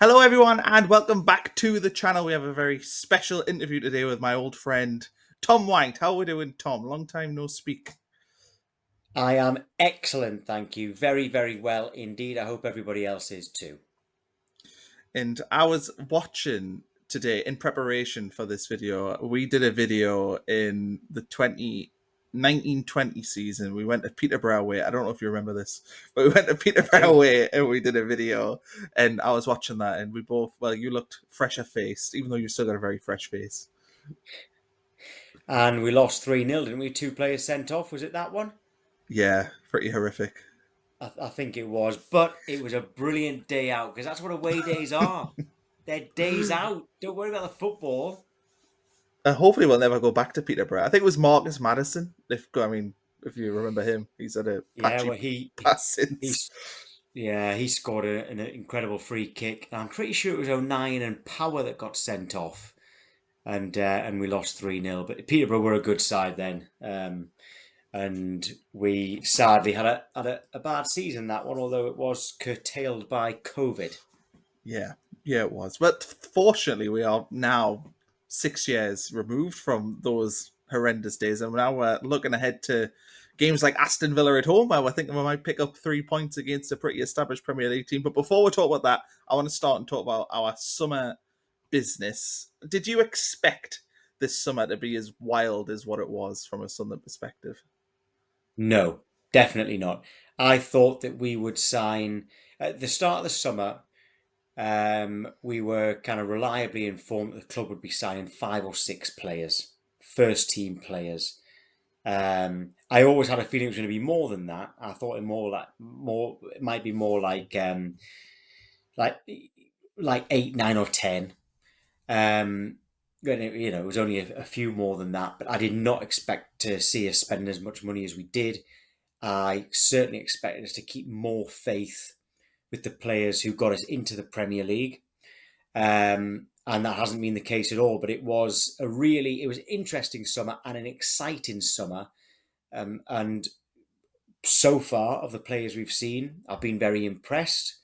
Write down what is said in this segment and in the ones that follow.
Hello, everyone, and welcome back to the channel. We have a very special interview today with my old friend Tom White. How are we doing, Tom? Long time no speak. I am excellent, thank you. Very, very well indeed. I hope everybody else is too. And I was watching today in preparation for this video. We did a video in the 1920 season. We went to Peterborough Way. I don't know if you remember this, but we went to I Peterborough do. Way and we did a video. And I was watching that, and we both, well, you looked fresher faced, even though you still got a very fresh face. And we lost 3-0, didn't we? Two players sent off. Was it that one? Yeah, pretty horrific. I think it was. But it was a brilliant day out because that's what away days are. They're days out. Don't worry about the football. Hopefully, we'll never go back to Peterborough. I think it was Marcus Madison. If you remember him, he's had a Yeah, patchy well, pass since. he's yeah, he scored an incredible free kick. I'm pretty sure it was O'Nien and Power that got sent off, and we lost 3-0. But Peterborough were a good side then. And we sadly had a bad season that one, although it was curtailed by COVID. Yeah, yeah, it was. But fortunately, we are now 6 years removed from those horrendous days, and now we're looking ahead to games like Aston Villa at home, where we're thinking we might pick up 3 points against a pretty established Premier League team. But before we talk about that, I want to start and talk about our summer business. Did you expect this summer to be as wild as what it was from a Sunderland perspective? No, definitely not. I thought that we would sign at the start of the summer. We were kind of reliably informed that the club would be signing 5 or 6 players, first team players. I always had a feeling it was going to be more than that. I thought it might be more like like 8, 9, or 10. Um, it was only a few more than that, but I did not expect to see us spending as much money as we did. I certainly expected us to keep more faith with the players who got us into the Premier League. And that hasn't been the case at all. But it was interesting summer and an exciting summer. And so far, of the players we've seen, I've been very impressed.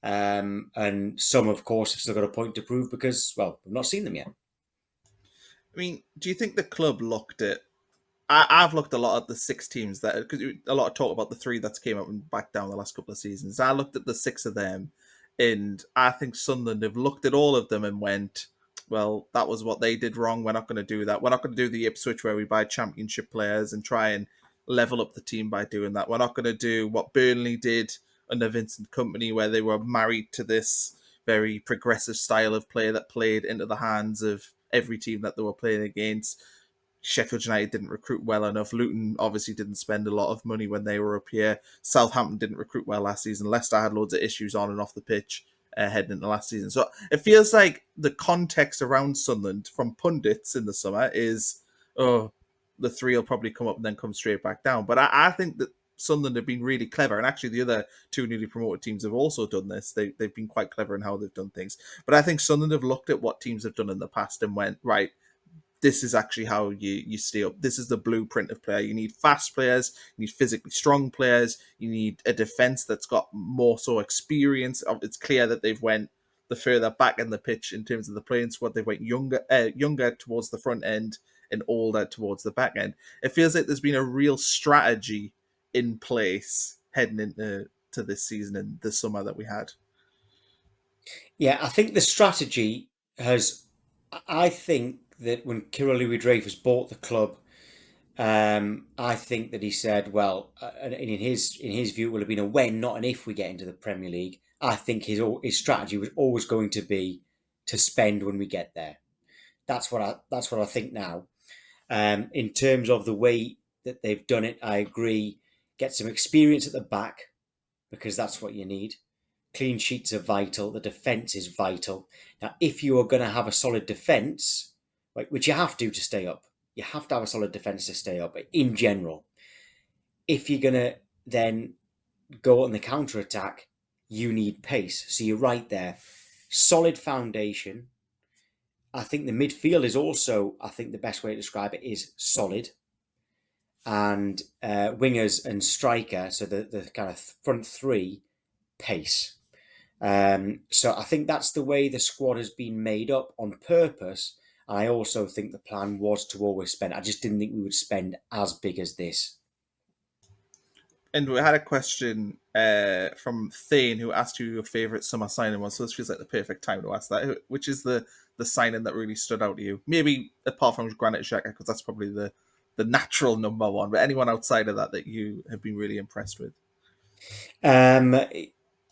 And some, of course, have still got a point to prove because, well, we've not seen them yet. I mean, do you think the club looked at I've looked a lot at the six teams that because a lot of talk about the three that's came up and back down the last couple of seasons. I looked at the six of them, and I think Sunderland have looked at all of them and went, "Well, that was what they did wrong. We're not going to do that. We're not going to do the Ipswich where we buy championship players and try and level up the team by doing that. We're not going to do what Burnley did under Vincent Company, where they were married to this very progressive style of play that played into the hands of every team that they were playing against." Sheffield United didn't recruit well enough. Luton obviously didn't spend a lot of money when they were up here. Southampton didn't recruit well last season. Leicester had loads of issues on and off the pitch heading into last season. So it feels like the context around Sunderland from pundits in the summer is, oh, the three will probably come up and then come straight back down. But I think that Sunderland have been really clever, and actually the other two newly promoted teams have also done this. They've been quite clever in how they've done things. But I think Sunderland have looked at what teams have done in the past and went, right, this is actually how you stay up. This is the blueprint of player. You need fast players, you need physically strong players, you need a defense that's got more so experience. It's clear that they've went the further back in the pitch in terms of the playing squad. They went younger towards the front end and older towards the back end. It feels like there's been a real strategy in place heading into this season and the summer that we had. Yeah, I think the strategy has. I think that when Kirill Louis Dreyfus bought the club, I think that he said, well, and in his view, it will have been a when, not an if we get into the Premier League. I think his strategy was always going to be to spend when we get there. That's what I think now. In terms of the way that they've done it, I agree. Get some experience at the back because that's what you need. Clean sheets are vital. The defence is vital. Now, if you are going to have a solid defence, like, which you have to stay up, you have to have a solid defence to stay up in general. If you're going to then go on the counter attack, you need pace. So you're right there. Solid foundation. I think the midfield is also, I think the best way to describe it is solid. And wingers and striker, so the kind of front three, pace. So I think that's the way the squad has been made up on purpose. And I also think the plan was to always spend. I just didn't think we would spend as big as this. And we had a question from Thane who asked you your favourite summer signing was. So this feels like the perfect time to ask that. Which is the signing that really stood out to you? Maybe apart from Granit Xhaka, because that's probably the natural number one. But anyone outside of that that you have been really impressed with? Um,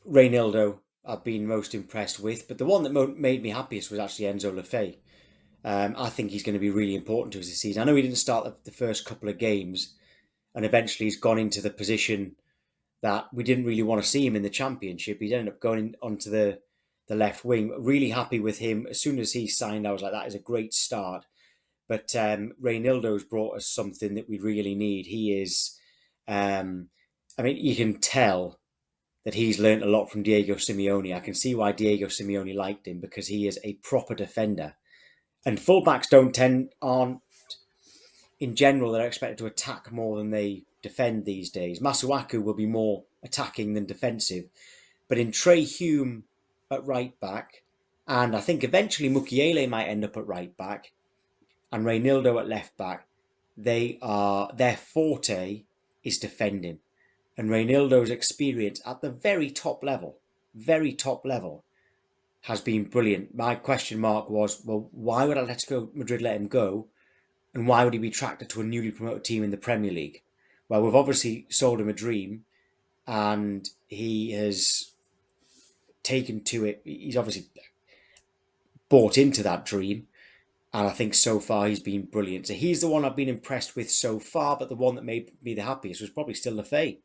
Reynaldo, I've been most impressed with, but the one that made me happiest was actually Enzo Lefebvre. I think he's going to be really important to us this season. I know he didn't start the first couple of games, and eventually he's gone into the position that we didn't really want to see him in the Championship. He ended up going onto the left wing. Really happy with him. As soon as he signed, I was like, that is a great start. But Reynaldo's brought us something that we really need. He is, I mean, you can tell that he's learnt a lot from Diego Simeone. I can see why Diego Simeone liked him because he is a proper defender. And fullbacks don't tend aren't in general they're expected to attack more than they defend these days. Masuaku will be more attacking than defensive, but in Trey Hume at right back, and I think eventually Mukiele might end up at right back, and Reynildo at left back. Their forte is defending, and Reynildo's experience at the very top level, has been brilliant. My question mark was, well, why would Atletico Madrid let him go, and why would he be attracted to a newly promoted team in the Premier League? Well, we've obviously sold him a dream, and he has taken to it. He's obviously bought into that dream, and I think so far he's been brilliant. So he's the one I've been impressed with so far, but the one that made me the happiest was probably still Lefay.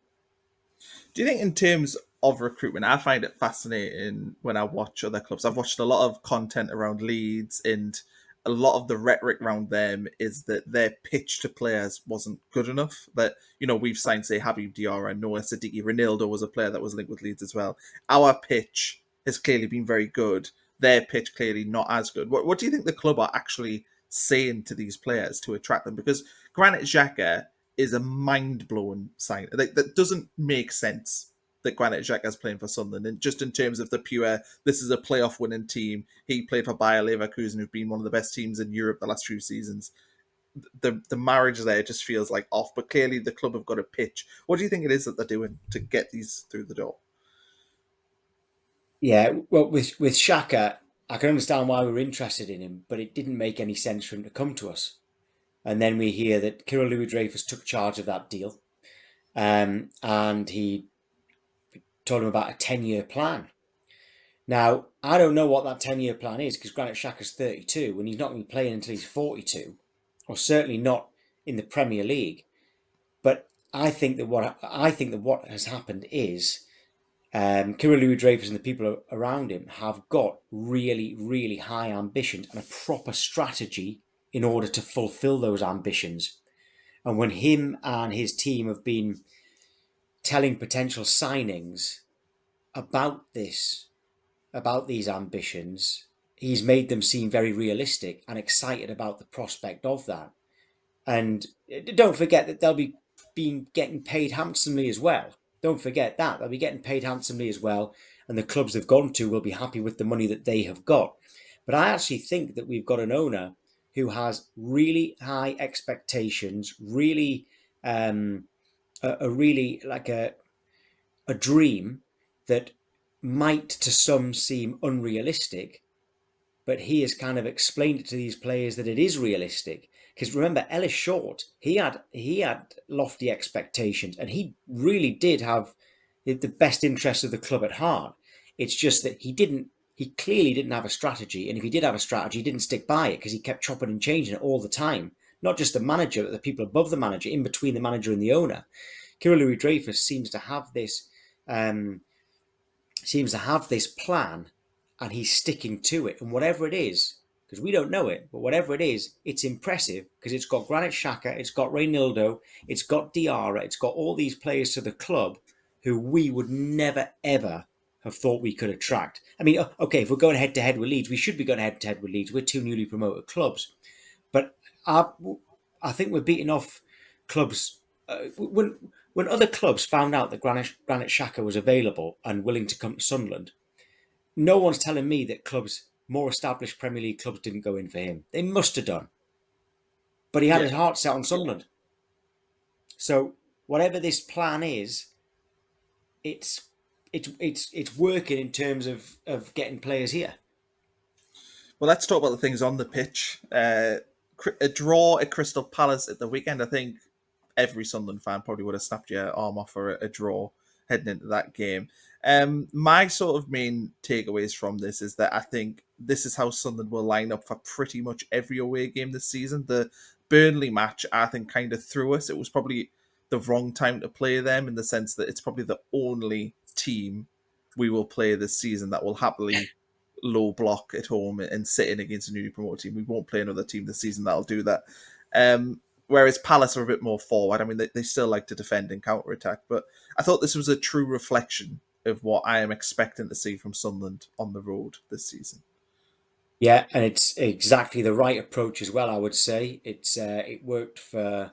Do you think, in terms of recruitment, I find it fascinating when I watch other clubs? I've watched a lot of content around Leeds, and a lot of the rhetoric around them is that their pitch to players wasn't good enough. That, we've signed, say, Habib Diarra, Noah Siddiqui, Ronaldo was a player that was linked with Leeds as well. Our pitch has clearly been very good. Their pitch clearly not as good. What do you think the club are actually saying to these players to attract them? Because Granit Xhaka is a mind-blowing sign. That doesn't make sense that Granit Xhaka is playing for Sunderland, and just in terms of the pure, this is a playoff winning team. He played for Bayer Leverkusen, who've been one of the best teams in Europe the last few seasons. The marriage there just feels like off, but clearly the club have got a pitch. What do you think it is that they're doing to get these through the door? Yeah, well, with Shaka, I can understand why we were interested in him, but it didn't make any sense for him to come to us. And then we hear that Kirill Louis Dreyfus took charge of that deal, and he told him about a 10-year plan. Now, I don't know what that 10-year plan is because Granit Xhaka's 32 and he's not going to be playing until he's 42, or certainly not in the Premier League. But I think that what has happened is Kirill Louis Dreyfus and the people around him have got really, really high ambitions and a proper strategy in order to fulfill those ambitions. And when him and his team have been telling potential signings about these ambitions, he's made them seem very realistic and excited about the prospect of that. And don't forget that they'll be getting paid handsomely as well. Don't forget that they'll be getting paid handsomely as well, and the clubs they've gone to will be happy with the money that they have got. But I actually think that we've got an owner who has really high expectations, really a really like a dream that might to some seem unrealistic, but he has kind of explained it to these players that it is realistic. Because remember, Ellis Short, he had lofty expectations, and he really did have the best interests of the club at heart. It's just that he clearly didn't have a strategy, and if he did have a strategy, he didn't stick by it because he kept chopping and changing it all the time. Not just the manager, but the people above the manager, in between the manager and the owner. Kirill Louis Dreyfus um, seems to have this plan, and he's sticking to it. And whatever it is, because we don't know it, but whatever it is, it's impressive because it's got Granit Xhaka, it's got Reynildo, it's got Diarra, it's got all these players to the club who we would never ever have thought we could attract. I mean, okay, if we're going head to head with Leeds, we should be going head to head with Leeds. We're two newly promoted clubs, but our, I think we're beating off clubs when other clubs found out that Granit Xhaka was available and willing to come to Sunderland. no one's telling me that clubs, more established Premier League clubs, didn't go in for him. They must have done, but he had Yeah. his heart set on Sunderland. So whatever this plan is, it's it's working in terms of getting players here. Well, let's talk about the things on the pitch. A draw at Crystal Palace at the weekend. I think every Sunderland fan probably would have snapped your arm off for a draw heading into that game. My sort of main takeaways from this is that I think this is how Sunderland will line up for pretty much every away game this season. The Burnley match, I think, kind of threw us. It was probably the wrong time to play them in the sense that it's probably the only team we will play this season that will happily low block at home and sit in against a newly promoted team. We won't play another team this season that'll do that. Whereas Palace are a bit more forward. I mean, they still like to defend and counter attack, but I thought this was a true reflection of what I am expecting to see from Sunderland on the road this season. Yeah, and it's exactly the right approach as well. I would say it worked for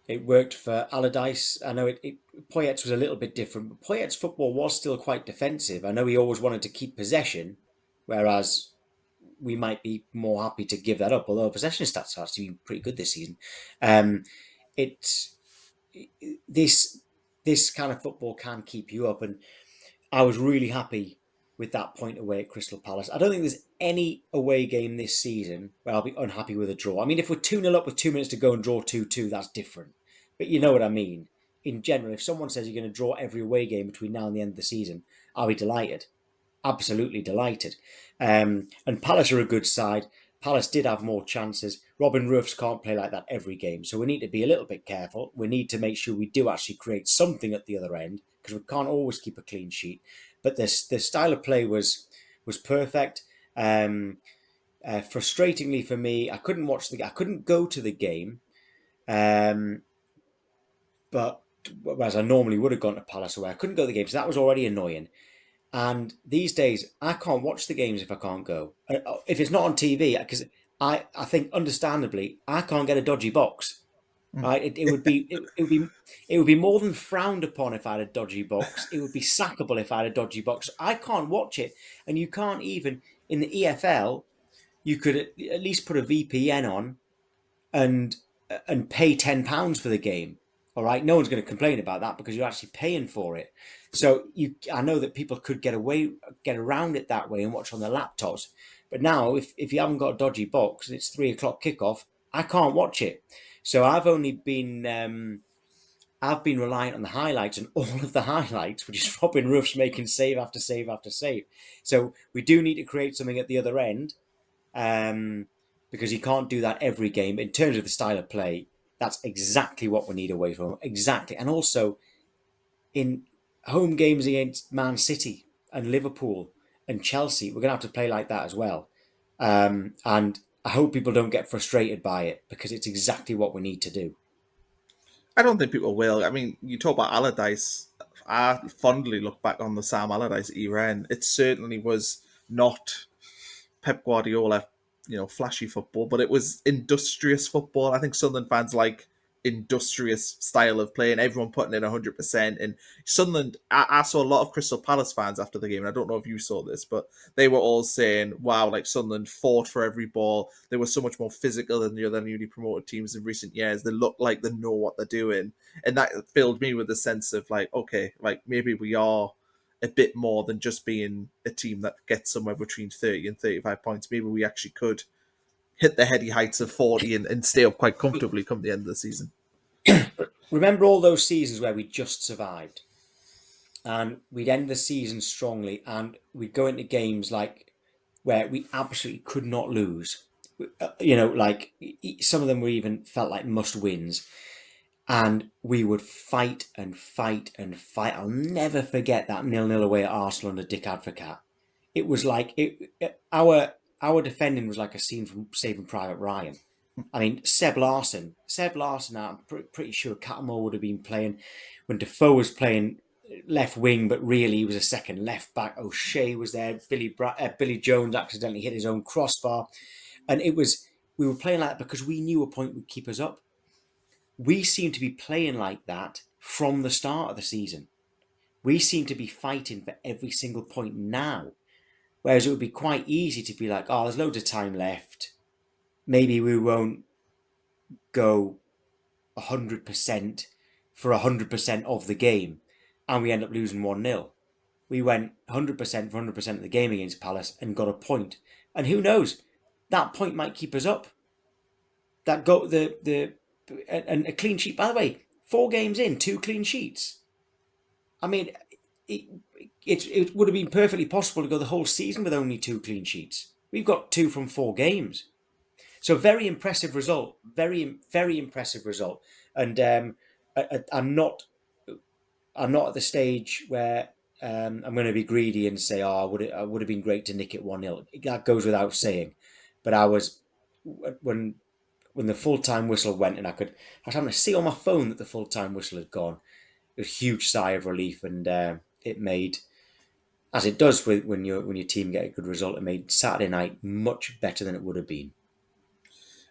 Allardyce. I know Poyet's was a little bit different, but Poyet's football was still quite defensive. I know he always wanted to keep possession, whereas we might be more happy to give that up. Although possession stats have been pretty good this season. Um, it's this this kind of football can keep you up, and I was really happy with that point away at Crystal Palace. I don't think there's any away game this season where I'll be unhappy with a draw. I mean, if we're 2-0 up with 2 minutes to go and draw 2-2, that's different. But you know what I mean. In general, if someone says you're going to draw every away game between now and the end of the season, I'll be delighted. Absolutely delighted. And Palace are a good side. Palace did have more chances. Robin Ruffs can't play like that every game, so we need to be a little bit careful. We need to make sure we do actually create something at the other end because we can't always keep a clean sheet. But the style of play was perfect. Frustratingly for me, I couldn't go to the game, um, but whereas I normally would have gone to Palace away, I couldn't go to the game, so that was already annoying. And these days, I can't watch the games if I can't go. If it's not on TV, because I think understandably, I can't get a dodgy box. Mm. Right? It would be more than frowned upon if I had a dodgy box. It would be sackable if I had a dodgy box. I can't watch it, and you can't even in the EFL. You could at least put a VPN on and pay £10 for the game. All right, no one's going to complain about that because you're actually paying for it. So I know that people could get around it that way and watch on their laptops. But now, if you haven't got a dodgy box and it's 3 o'clock kickoff, I can't watch it. So I've been reliant on the highlights and all of the highlights, which is Robin Ruffs making save after save after save. So we do need to create something at the other end, um, because you can't do that every game. In terms of the style of play, that's exactly what we need away from home. Exactly. And also in home games against Man City and Liverpool and Chelsea, we're going to have to play like that as well. And I hope people don't get frustrated by it because it's exactly what we need to do. I don't think people will. I mean, you talk about Allardyce. I fondly look back on the Sam Allardyce era, and it certainly was not Pep Guardiola, flashy football, but it was industrious football. I think Sunderland fans like industrious style of play and everyone putting in 100%. And Sunderland, I saw a lot of Crystal Palace fans after the game, and I don't know if you saw this, but they were all saying, wow, like Sunderland fought for every ball. They were so much more physical than the other newly promoted teams in recent years. They look like they know what they're doing. And that filled me with a sense of like, okay, like maybe we are a bit more than just being a team that gets somewhere between 30 and 35 points. Maybe we actually could hit the heady heights of 40 and stay up quite comfortably come the end of the season. Remember all those seasons where we just survived and we'd end the season strongly and we'd go into games like where we absolutely could not lose. Like some of them were even felt like must wins. And we would fight and fight and fight. I'll never forget that 0-0 away at Arsenal under Dick Advocat. It was like our defending was like a scene from Saving Private Ryan. I mean, Seb Larson. I'm pretty sure Cattermole would have been playing when Defoe was playing left wing, but really he was a second left back. O'Shea was there. Billy Jones accidentally hit his own crossbar, and we were playing like that because we knew a point would keep us up. We seem to be playing like that from the start of the season. We seem to be fighting for every single point now. Whereas it would be quite easy to be like, oh, there's loads of time left. Maybe we won't go 100% for 100% of the game, and we end up losing 1-0. We went 100% for 100% of the game against Palace and got a point. And who knows, that point might keep us up. That go the and a clean sheet. By the way, 4 games in, 2 clean sheets. I mean, it, it would have been perfectly possible to go the whole season with only 2 clean sheets. We've got 2 from 4 games. So very impressive result. Very impressive result. And I'm not at the stage where I'm going to be greedy and say, "Oh, would have been great to nick it 1-0." That goes without saying. But I was when the full time whistle went, and I was having to see on my phone that the full time whistle had gone. A huge sigh of relief, and it made, as it does when your team get a good result, it made Saturday night much better than it would have been.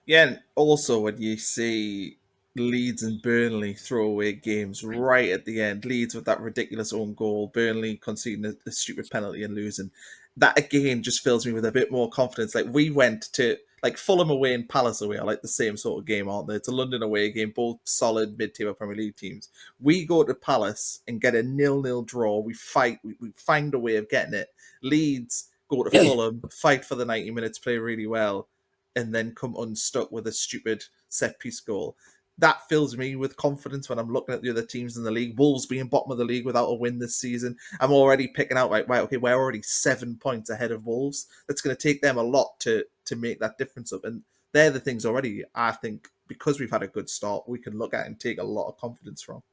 Yeah, and also when you see Leeds and Burnley throw away games right at the end, Leeds with that ridiculous own goal, Burnley conceding a stupid penalty and losing, that again just fills me with a bit more confidence. Like we went to like Fulham away and Palace away are like the same sort of game, aren't they? It's a London away game, both solid mid-table Premier League teams. We go to Palace and get a 0-0 draw. We fight, we find a way of getting it. Leeds go to Fulham, fight for the 90 minutes, play really well, and then come unstuck with a stupid set piece goal. That fills me with confidence when I'm looking at the other teams in the league. Wolves being bottom of the league without a win this season. I'm already picking out like, right, okay, we're already 7 points ahead of Wolves. That's going to take them a lot to make that difference up. And they're the things already, I think, because we've had a good start, we can look at and take a lot of confidence from.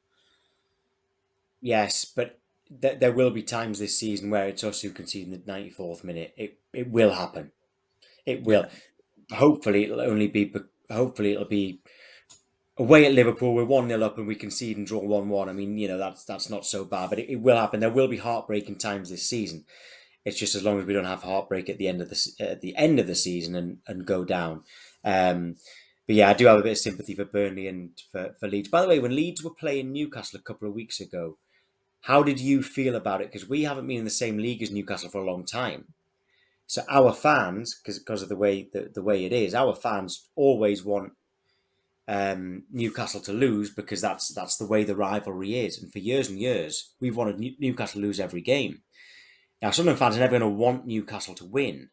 Yes, but there will be times this season where it's us who concede in the 94th minute. It will happen. It Yeah. will. Hopefully, it'll be away at Liverpool. We're 1-0 up and we concede and draw 1-1. I mean, that's not so bad, but it will happen. There will be heartbreaking times this season. It's just as long as we don't have heartbreak at the end of the season and go down. Um, but yeah, I do have a bit of sympathy for Burnley and for Leeds. By the way, when Leeds were playing Newcastle a couple of weeks ago, how did you feel about it? Because we haven't been in the same league as Newcastle for a long time. So our fans, because of the way it is, our fans always want Newcastle to lose because that's the way the rivalry is. And for years and years, we've wanted Newcastle to lose every game. Now, Sunderland fans are never going to want Newcastle to win,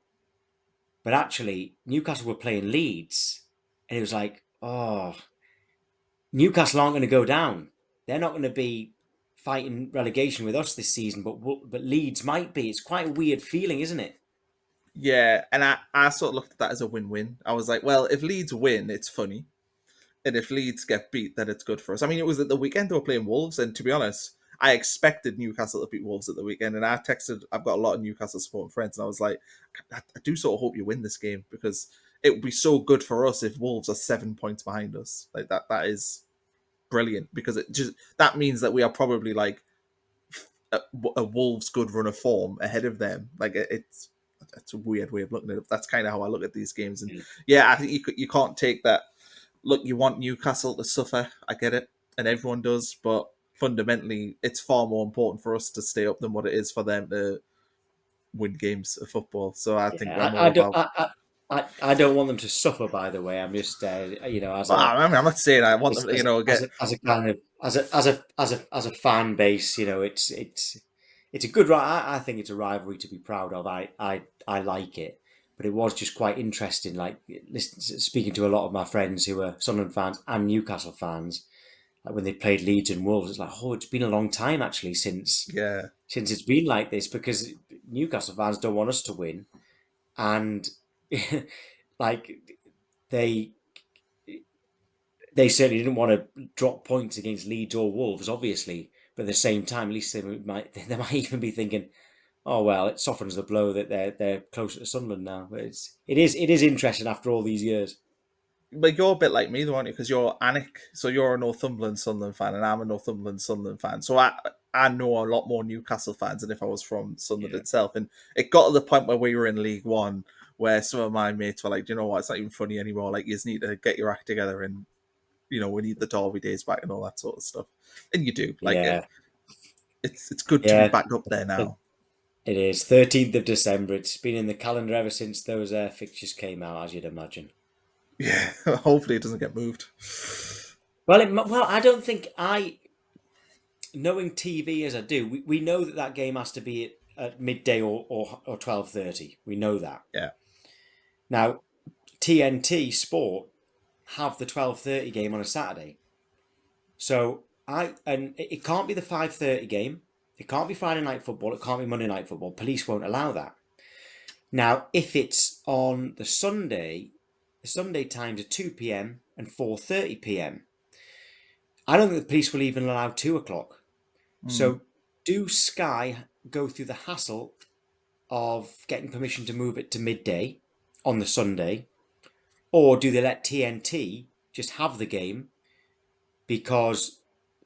but actually, Newcastle were playing Leeds, and it was like, oh, Newcastle aren't going to go down. They're not going to be fighting relegation with us this season, but Leeds might be. It's quite a weird feeling, isn't it? Yeah, and I sort of looked at that as a win-win. I was like, well, if Leeds win, it's funny. And if Leeds get beat, then it's good for us. I mean, it was at the weekend they were playing Wolves, and to be honest, I expected Newcastle to beat Wolves at the weekend. And I've got a lot of Newcastle supporting friends, and I was like, I do sort of hope you win this game because it would be so good for us if Wolves are 7 points behind us. Like that is brilliant because it just that means that we are probably like a Wolves good run of form ahead of them. Like it's a weird way of looking at it. That's kind of how I look at these games, and yeah, I think you can't take that. Look, you want Newcastle to suffer. I get it, and everyone does. But fundamentally, it's far more important for us to stay up than what it is for them to win games of football. So I think we're Yeah, more about. I don't want them to suffer. By the way, I'm just as Well, a I mean, I'm not saying I want them to, as get. as a kind of as a fan base, it's a good. I think it's a rivalry to be proud of. I like it, but it was just quite interesting. Like speaking to a lot of my friends who are Sunderland fans and Newcastle fans, like when they played Leeds and Wolves, it's like, oh, it's been a long time actually Yeah, since it's been like this because Newcastle fans don't want us to win, and like they they certainly didn't want to drop points against Leeds or Wolves, obviously. But at the same time, at least they might even be thinking, "Oh well, it softens the blow that they're closer to Sunderland now." But it is interesting after all these years. but you're a bit like me, though, aren't you? Because you're Anik, so you're a Northumberland Sunderland fan, and I'm a Northumberland Sunderland fan. So I know a lot more Newcastle fans than if I was from Sunderland Yeah, itself. And it got to the point where we were in League One, where some of my mates were like, "Do you know what? It's not even funny anymore. Like, you just need to get your act together, and we need the Derby days back and all that sort of stuff." And you do. Like yeah, it's good to be yeah. back up there The, now. It is 13th of December. It's been in the calendar ever since those fixtures came out, as you'd imagine. Yeah, hopefully it doesn't get moved. Well, I don't think knowing TV as I do, we know that that game has to be at midday or 12:30. We know that. Yeah. Now, TNT Sport have the 12:30 game on a Saturday. So it can't be the 5:30 game. It can't be Friday night football. It can't be Monday night football. Police won't allow that. Now, if it's on the Sunday times are 2 p.m. and 4:30 p.m. I don't think the police will even allow 2 o'clock. Mm. So, do Sky go through the hassle of getting permission to move it to midday on the Sunday, or do they let TNT just have the game because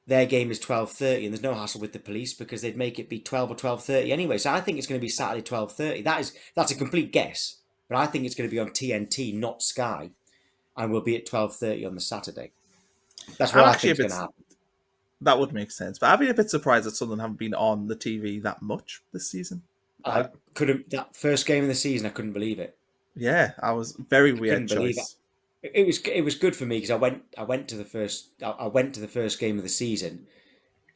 their game is 12:30 and there's no hassle with the police because they'd make it be 12 or 12:30 anyway. So I think it's going to be Saturday 12:30. That's a complete guess, but I think it's going to be on TNT, not Sky, and we'll be at 12:30 on the Saturday. That's what I'm I actually think a is going bit. to happen. That would make sense, but I've been a bit surprised that Sunderland haven't been on the TV that much this season. I couldn't that first game of the season. I couldn't believe it. Yeah, I was very I weird couldn't believe it. choice. It was good for me because I went to the first game of the season,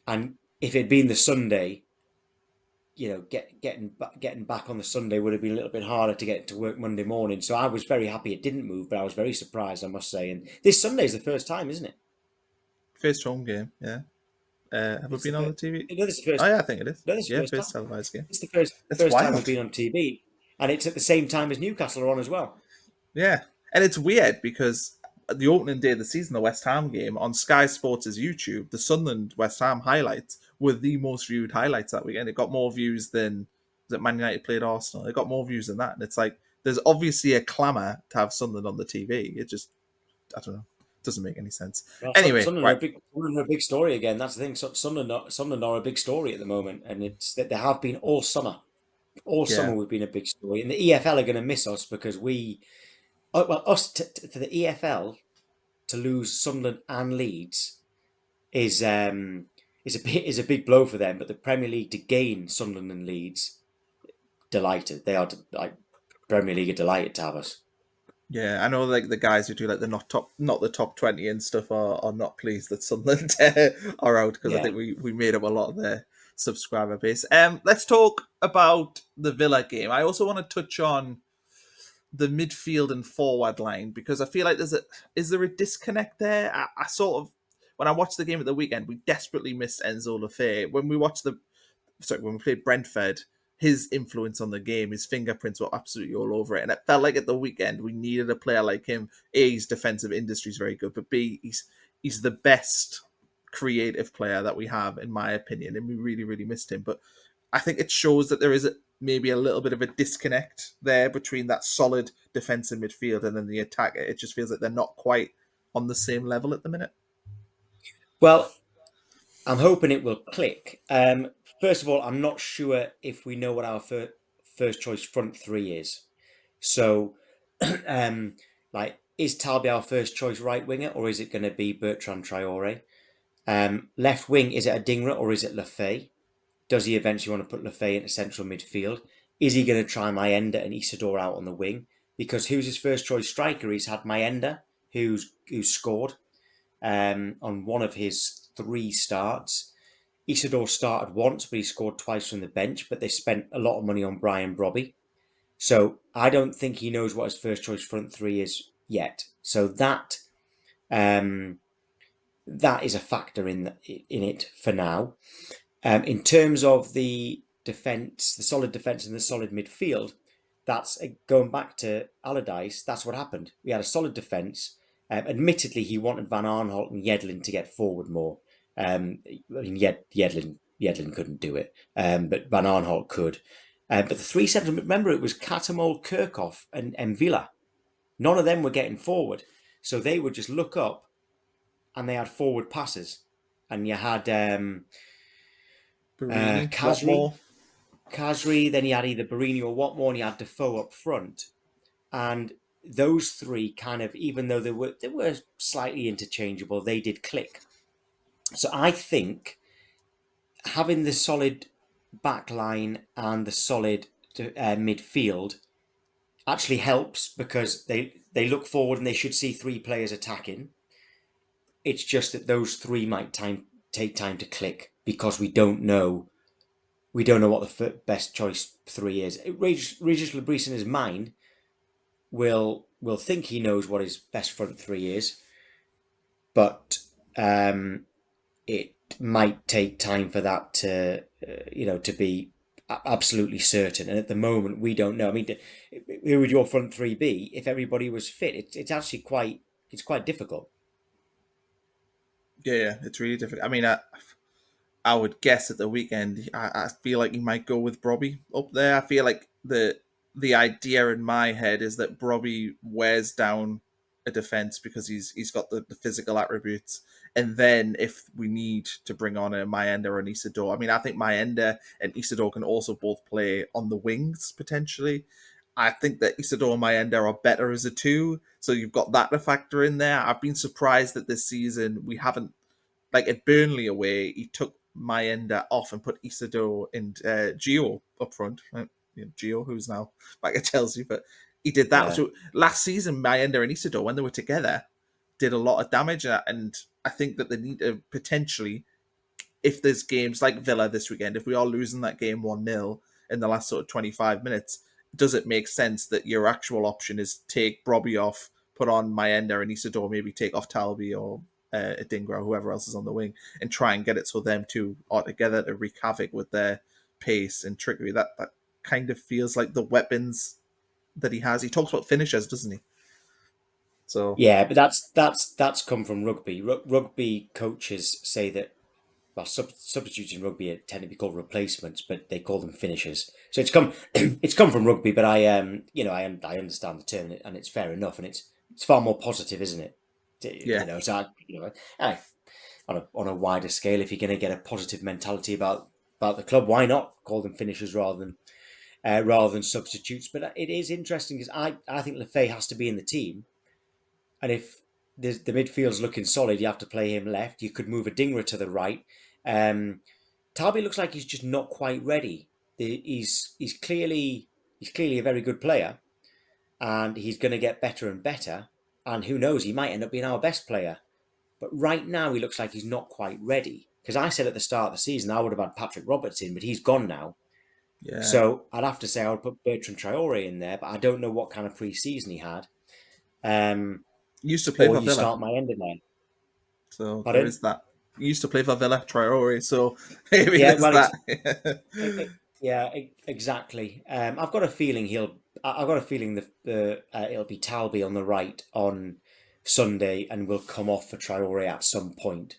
and if it had been the Sunday, getting back on the Sunday would have been a little bit harder to get to work Monday morning. So I was very happy it didn't move, but I was very surprised, I must say. And this Sunday is the first time, isn't it? First home game, yeah. Have we It's the been on first. the TV? No, this is the Oh first. yeah, I think it is. No, this is the Yeah, first first time. televised game. It's the first It's first time we've wild. been on TV, and it's at the same time as Newcastle are on as well. Yeah, and it's weird because the opening day of the season, the West Ham game on Sky Sports' YouTube, the Sunderland West Ham highlights were the most viewed highlights that weekend. It got more views than that Man United played Arsenal. It got more views than that, and it's like there's obviously a clamour to have Sunderland on the TV. It just I don't know, doesn't make any sense. Well, Anyway, right? Sunderland are a big story again. That's the thing. Sunderland are a big story at the moment, and it's that they have been all summer. All Yeah, summer we've been a big story, and the EFL are going to miss us because for the EFL to lose Sunderland and Leeds is is a big blow for them. But the Premier League to gain Sunderland and Leeds, delighted. They are like Premier League are delighted to have us. yeah. I know like the guys who do like the not the top 20 and stuff are not pleased that Sunderland are out because I Yeah. think we made up a lot of their subscriber base. Let's talk about the Villa game. I also want to touch on the midfield and forward line because I feel like is there a disconnect there? I sort of when I watched the game at the weekend, we desperately missed Enzo Lefebvre. When we played Brentford, his influence on the game, his fingerprints were absolutely all over it. And it felt like at the weekend we needed a player like him. A, his defensive industry is very good, but B, he's the best creative player that we have, in my opinion, and we really, really missed him. But I think it shows that there is maybe a little bit of a disconnect there between that solid defensive midfield and then the attack. It just feels like they're not quite on the same level at the minute. Well, I'm hoping it will click. First of all, I'm not sure if we know what our first choice front three is. So, um, is Talbi our first choice right winger, or is it going to be Bertrand Traore? Left wing, is it Adingra or is it Lefay? Does he eventually want to put Lefay into central midfield? Is he going to try Mayenda and Isidore out on the wing? Because who's his first choice striker? He's had Mayenda, who's scored on one of his three starts. Isidore started once, but he scored twice from the bench. But they spent a lot of money on Brian Brobby, so I don't think he knows what his first choice front three is yet. So um, that is a factor in it for now. In terms of the defence, the solid defence and the solid midfield, that's going back to Allardyce. That's what happened. We had a solid defence. Admittedly, he wanted Van Aanholt and Yedlin to get forward more. I mean, Yedlin couldn't do it, but Van Aanholt could. But the three central, remember, it was Katamol, Kirchhoff, and Villa. None of them were getting forward, so they would just look up, and they had forward passes, and you had Barini, Kazri, Watmore. then you had either Barini or Watmore, and you had Defoe up front. And those three kind of, even though they were slightly interchangeable, they did click. So I think having the solid back line and the solid midfield actually helps because they look forward and they should see three players attacking. It's just that those three might take time to click because we don't know what the best choice three is. Regis Lebris in his mind will think he knows what his best front three is, but it might take time for that to be absolutely certain. And at the moment, we don't know. I mean, who would your front three be if everybody was fit? It's actually quite difficult. Yeah, it's really difficult. I mean, I would guess at the weekend. I feel like he might go with Brobby up there. I feel like the idea in my head is that Brobby wears down a defense because he's got the physical attributes, and then if we need to bring on a Mayenda or an Isidore, I mean, I think Mayenda and Isidore can also both play on the wings potentially. I think that Isidore and Mayenda are better as a two, so you've got that to factor in there. I've been surprised that this season we haven't, like at Burnley away, he took Mayenda off and put Isidore and Gio up front. Gio, who's now back at Chelsea, but he did that. Yeah, So last season, Mayenda and Isidore, when they were together, did a lot of damage. And I think that they need to potentially, if there's games like Villa this weekend, if we are losing that game 1-0 in the last sort of 25 minutes, does it make sense that your actual option is take Brobby off, put on Mayenda and Isidore, maybe take off Talby or Adingra or whoever else is on the wing, and try and get it so them two are together to wreak havoc with their pace and trickery? That kind of feels like the weapons that he has. He talks about finishers, doesn't he? So yeah, but that's come from rugby. Rugby coaches say that, well, substitutes in rugby tend to be called replacements, but they call them finishers. So it's come it's come from rugby, but I understand the term and it's fair enough, and it's far more positive, isn't it? yeah, So I, on a wider scale, if you're going to get a positive mentality about the club, why not call them finishers rather than substitutes? But it is interesting because I think Lefay has to be in the team, and if the midfield's looking solid, you have to play him left. You could move a Dinger to the right. Um, Tarby looks like he's just not quite ready. He's clearly a very good player, and he's going to get better and better. And who knows, he might end up being our best player. But right now, he looks like he's not quite ready. Because I said at the start of the season I would have had Patrick Roberts in, but he's gone now. yeah. So I'd have to say I would put Bertrand Traore in there, but I don't know what kind of pre-season he had. Um, He used to play or for you Villa. start my end in there. So there Pardon? is that. He used to play for Villa, Traore, so maybe Yeah, there's well, that. yeah, exactly. I've got a feeling I've got a feeling the it'll be Talby on the right on Sunday, and will come off for Traore at some point.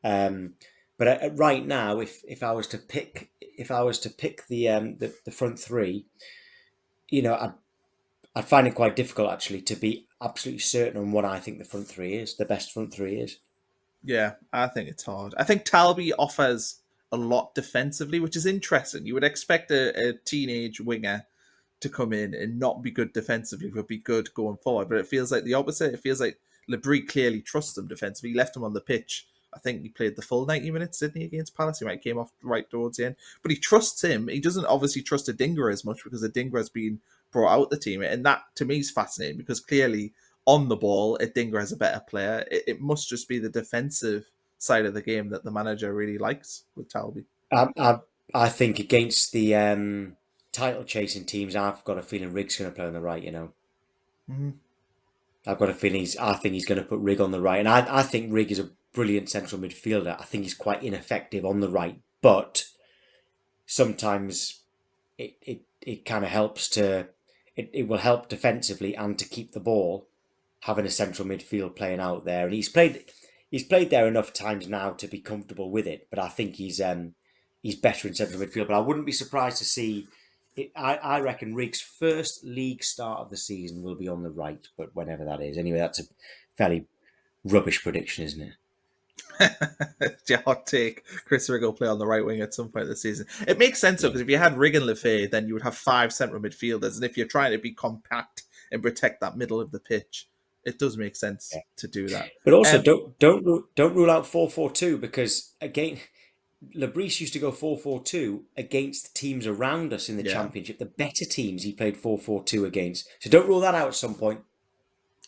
Um, but right now, if I was to pick the front three, I'd find it quite difficult actually to be absolutely certain on what I think the best front three is. Yeah, I think it's hard. I think Talby offers a lot defensively, which is interesting. You would expect a teenage winger to come in and not be good defensively, but be good going forward. But it feels like the opposite. It feels like Labrie clearly trusts him defensively. He left him on the pitch. I think he played the full 90 minutes, didn't he, against Palace? He might have came off right towards the end. But he trusts him. He doesn't obviously trust Adingra as much because Adingra has been brought out the team. And that, to me, is fascinating because clearly on the ball, Adingra is a better player. It must just be the defensive side of the game that the manager really likes with Talby. I, I, I think against the title chasing teams, I've got a feeling Riggs going to play on the right. Mm-hmm. I've got a feeling I think he's going to put Rig on the right, and I think Rig is a brilliant central midfielder. I think he's quite ineffective on the right, but sometimes it kind of helps it will help defensively and to keep the ball, having a central midfield playing out there. And he's played there enough times now to be comfortable with it. But I think he's better in central midfield. But I wouldn't be surprised to see it. I reckon Riggs' first league start of the season will be on the right, but whenever that is. Anyway, that's a fairly rubbish prediction, isn't it? Your hot take. Chris Rigg will play on the right wing at some point this season. It makes sense though, Yeah. because if you had Rigg and Lefay, then you would have five central midfielders. And if you're trying to be compact and protect that middle of the pitch, it does make sense Yeah. to do that. But also Um, don't rule out 4-4-2, because again, Lebris used to go 4-4-2 against teams around us in the Yeah, Championship. The better teams he played 4-4-2 against. So don't rule that out at some point.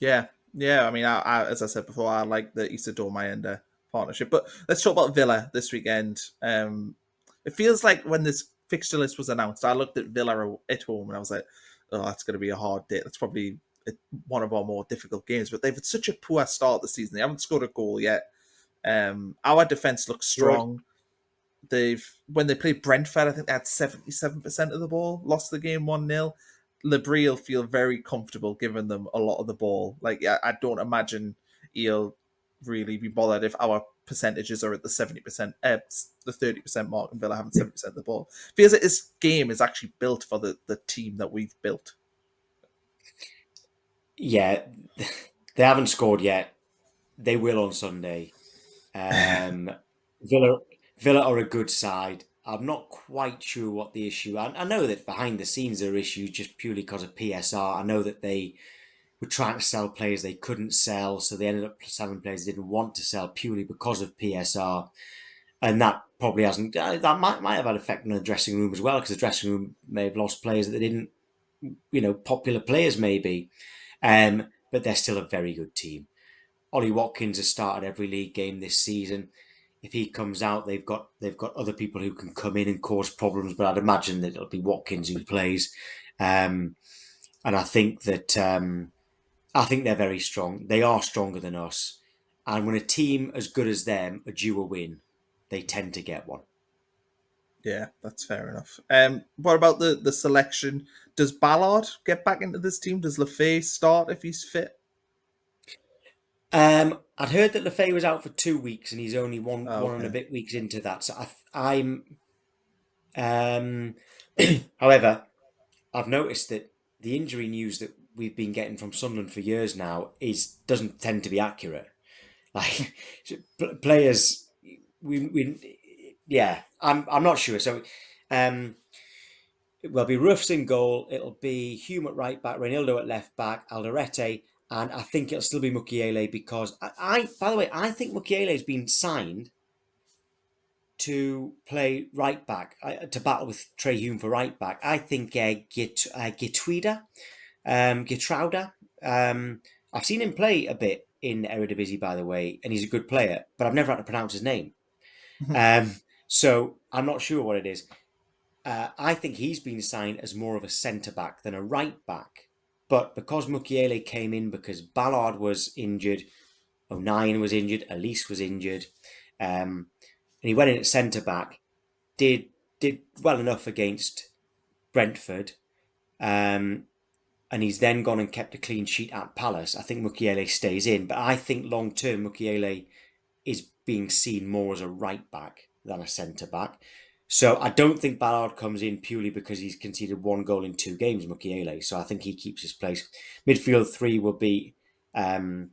yeah, yeah. I mean, as I said before, I like the Isidore Mayenda partnership. But let's talk about Villa this weekend. It feels like when this fixture list was announced, I looked at Villa at home and I was like, "Oh, that's going to be a hard day. That's probably one of our more difficult games." But they've had such a poor start this season. They haven't scored a goal yet. Our defense looks Good. strong. They've when they played Brentford, I think they had 77% of the ball, lost the game 1-0. Labrie will feel very comfortable giving them a lot of the ball. Like, I don't imagine he'll really be bothered if our percentages are at the 70%, the 30% mark, and Villa having 70% of the ball. Feels like this game is actually built for the team that we've built. Yeah, they haven't scored yet. They will on Sunday. Um, Villa, Villa are a good side. I'm not quite sure what the issue. I know that behind the scenes there are issues just purely because of PSR. I know that they were trying to sell players they couldn't sell, so they ended up selling players they didn't want to sell purely because of PSR, and that probably hasn't. That might have had an effect on the dressing room as well, because the dressing room may have lost players that they didn't, popular players maybe, but they're still a very good team. Ollie Watkins has started every league game this season. If he comes out, they've got other people who can come in and cause problems, but I'd imagine that it'll be Watkins who plays. Um, and I think they're very strong. They are stronger than us. And when a team as good as them are due a win, they tend to get one. Yeah, that's fair enough. What about the selection? Does Ballard get back into this team? Does Lefay start if he's fit? I'd heard that Lefay was out for 2 weeks, and he's only one Oh, one and a okay. bit weeks into that. So I'm. Um, however, I've noticed that the injury news that we've been getting from Sunderland for years now is doesn't tend to be accurate. Like players, yeah, I'm not sure. So, um, will be Roofs in goal. It'll be Hume at right back, Reinildo at left back, Alderete, and I think it'll still be Mukiele because by the way, I think Mukiele has been signed to play right back, to battle with Trey Hume for right back. I think Gitwida, Getrauda. I've seen him play a bit in Eredivisie, by the way, and he's a good player, but I've never had to pronounce his name. Um, so I'm not sure what it is. I think he's been signed as more of a centre back than a right back. But because Mukiele came in because Ballard was injured, O'Nien was injured, Elise was injured, and he went in at centre back, did did well enough against Brentford, um, and he's then gone and kept a clean sheet at Palace. I think Mukiele stays in, but I think long term Mukiele is being seen more as a right back than a centre back. So I don't think Ballard comes in purely because he's conceded one goal in 2 games, Mukiele. So I think he keeps his place. Midfield three will be um,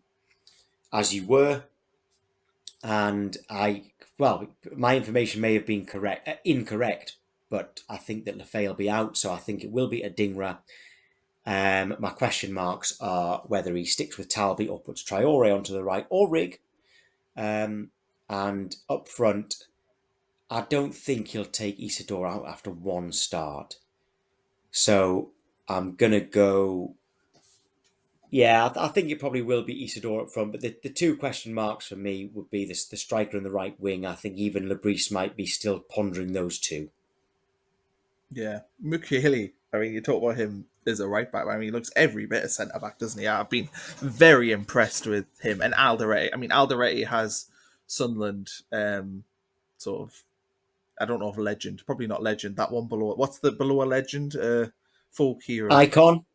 as you were, and my information may have been incorrect, but I think that Lefay will be out, so I think it will be a Dingra. My question marks are whether he sticks with Talby or puts Traore onto the right or Rig. Um, and up front, I don't think he'll take Isidore out after one start. So I'm gonna go. Yeah, I think it probably will be Isidore up front, but the two question marks for me would be the striker and the right wing. I think even Lebris might be still pondering those two. Yeah, Mukiele. I mean, you talk about him as a right back. I mean, he looks every bit a centre back, doesn't he? I've been very impressed with him and Alderete. I mean, Alderete has Sunderland sort of. I don't know if legend, probably not legend. That one below. What's the below a legend? Folk hero, Icon,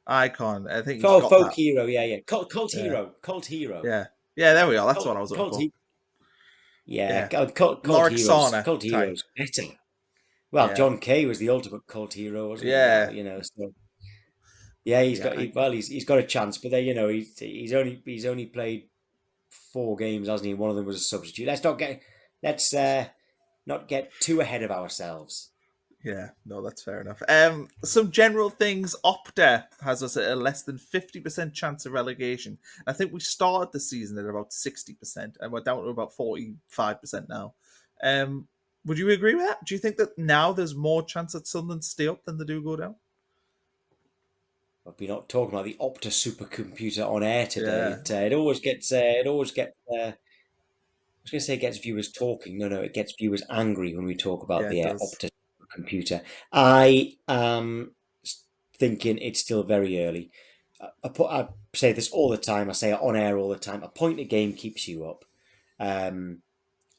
icon. I think he's oh, got folk that. hero, yeah, cult Yeah, hero, cult hero, yeah, yeah. There we are. That's what cult, I was looking cult, for. yeah, Yeah, cult heroes, Loriksana cult type. heroes better. Well, Yeah, John Kay was the ultimate cult hero, wasn't he? yeah, So yeah, he's yeah. got he's got a chance, but then he's only played 4 games, hasn't he? One of them was a substitute. Let's not get too ahead of ourselves. Yeah, no, that's fair enough. Some general things. Opta has us at a less than 50% chance of relegation. I think we started the season at about 60%, and we're down to about 45% now. Um, Would you agree with that? Do you think that now there's more chance that Sunderland stay up than they do go down? But we're not talking about the Opta supercomputer on air today. Yeah, It always gets, it always gets. I was going to say it gets viewers talking. No, it gets viewers angry when we talk about yeah, it the does. Opta computer. I am thinking it's still very early. I say this all the time. I say it on air all the time. A point a game keeps you up. Um,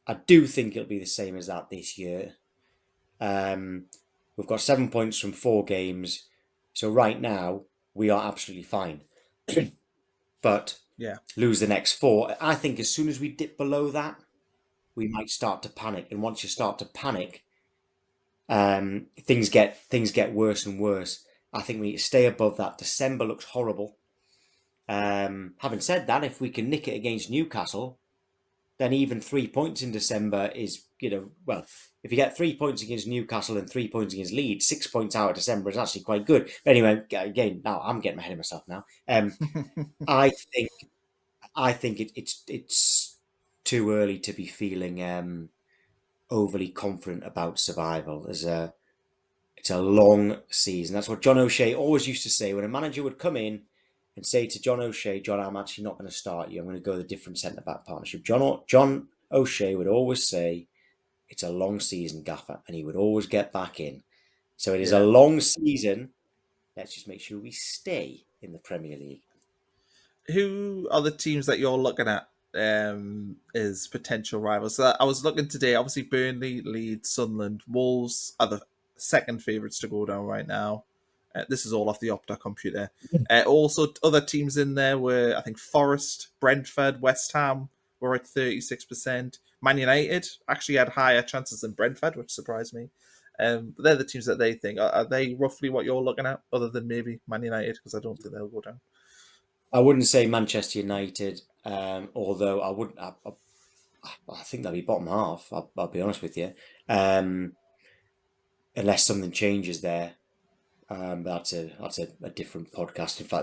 I do think it'll be the same as that this year. Um, we've got 7 points from 4 games. So right now, we are absolutely fine. But Yeah, lose the next 4. I think as soon as we dip below that, we might start to panic. And once you start to panic, things get worse and worse. I think we need to stay above that. December looks horrible. Having said that, if we can nick it against Newcastle, then even 3 points in December is, well, if you get 3 points against Newcastle and 3 points against Leeds, 6 points out of December is actually quite good. But anyway, again, now I'm getting ahead of myself now. I think it's too early to be feeling overly confident about survival. It's a long season. That's what John O'Shea always used to say when a manager would come in and say to John O'Shea, "John, I'm actually not going to start you. I'm going to go with a different centre back partnership." John O'Shea would always say, "It's a long season, Gaffer," and he would always get back in. So it is a yeah. long season. Let's just make sure we stay in the Premier League. Who are the teams that you're looking at as potential rivals? So I was looking today. Obviously, Burnley, Leeds, Sunderland, Wolves are the second favourites to go down right now. This is all off the Opta computer. Also, other teams in there were, I think, Forest, Brentford, West Ham were at 36%. Man United actually had higher chances than Brentford, which surprised me. But they're the teams that they think. Are they roughly what you're looking at, other than maybe Man United? Because I don't think they'll go down. I wouldn't say Manchester United, although I wouldn't. I think they'll be bottom half. I'll be honest with you, um, unless something changes there. That's a different podcast. In fact,